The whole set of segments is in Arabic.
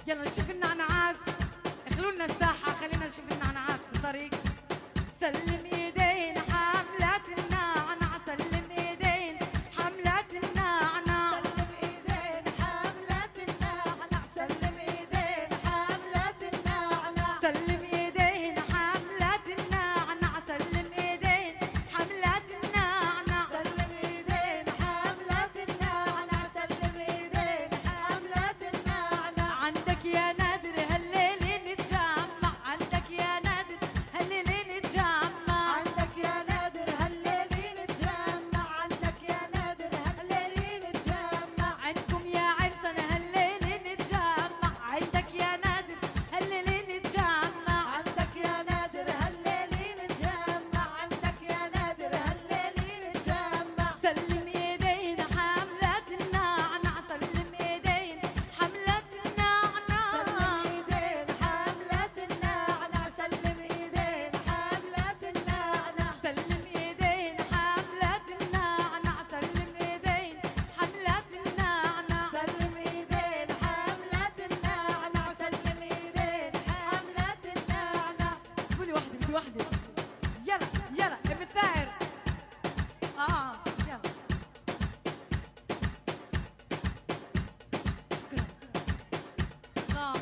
يلا نشوف النعنعات، اخلوا لنا الساحة، خلينا نشوف النعنعات بالطريق. سلم ايدين حملات النعنع، سلم ايدين حملات النعنع، سلم ايدين حملات النعنع، سلم ايدين حملات النعنع، سلم ايدين حملات النعنع، سلم ايدين حملات النعنع، سلم ايدين حملات النعنع، سلم ايدين حملات النعنع. عندك يا نادر هالليل نتجمع، عندك يا نادر هالليل نتجمع، عندك يا نادر هالليل نتجمع، عندك يا نادر هالليل نتجمع. عندكم يا عرسنا هالليل نتجمع، عندك يا نادر هالليل نتجمع، عندك يا نادر هالليل نتجمع، عندك يا نادر هالليل نتجمع. سلم ايدين حملات النعنع، سلم ايدين حملات النعنع، سلم ايدين حملات النعنع، سلم ايدين حملات النعنع. سلم ايدين حملات النعنع، سلم ايدين حملات النعنع. سلم ايدين حملات النعنع، سلم ايدين حملات النعنع. بدي وحدة بدي وحدة، يلا يلا ابن الثائر. يلا شكرا.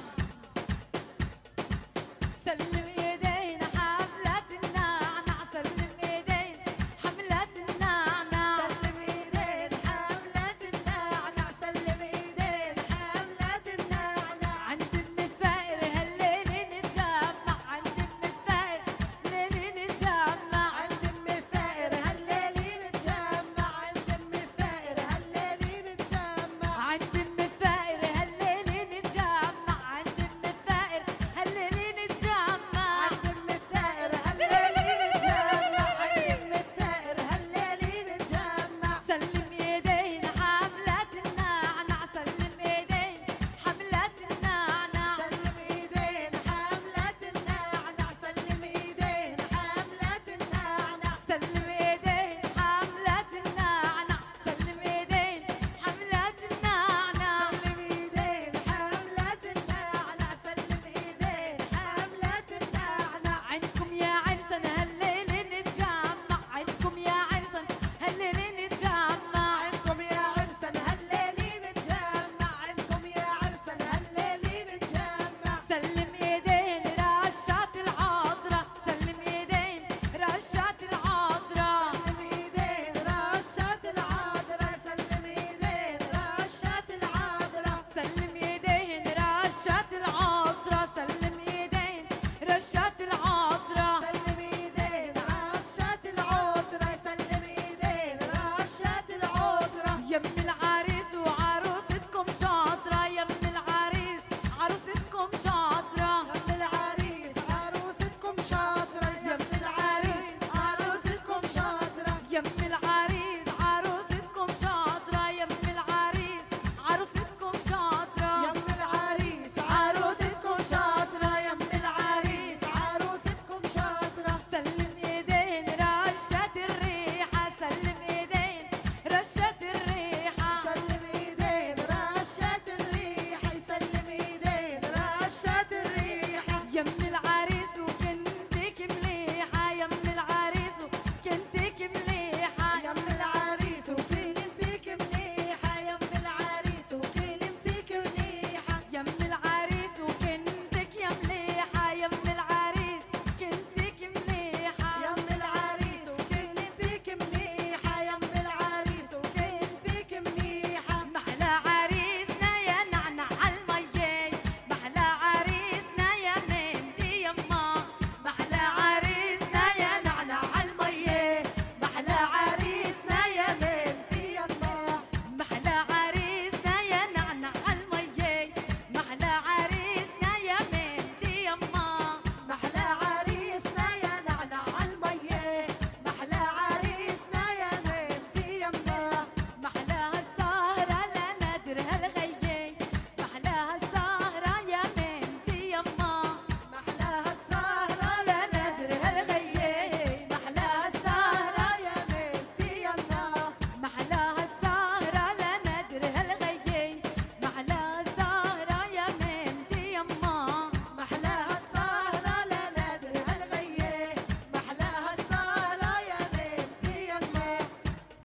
سلم ايدين حملات النعنع، سلم ايدين حملات النعنع، سلم ايدين حملات النعنع، سلم ايدين حملات النعنع. عند ابن الثائر هالليل نتجمع، عند ابن الثائر ليل نتجمع، عند ام الثائر هالليل نتجمع، عند ام الثائر هالليل نتجمع. عند ام الثائر هالليل نتجمع، عند ام الثائر هالليل نتجمع، عند ام الثائر هالليل نتجمع، عند ام الثائر هالليل نتجمع. سلم ايدين حملات النعنع، سلم ايدين حملات النعنع، سلم ايدين حملات النعنع، سلم ايدين حملات النعنع. سلم ايدين حملات النعنع، سلم ايدين حملات النعنع. سلم ايدين حملات النعنع، سلم ايدين حملات النعنع. عندكم يا عرسنا هالليل نتجمع، عندكم يا عرسنا هالليل نتجمع، عندكم يا عرسن هالليل نتجمع، عندكم يا عرسن هالليل نتجمع. سلم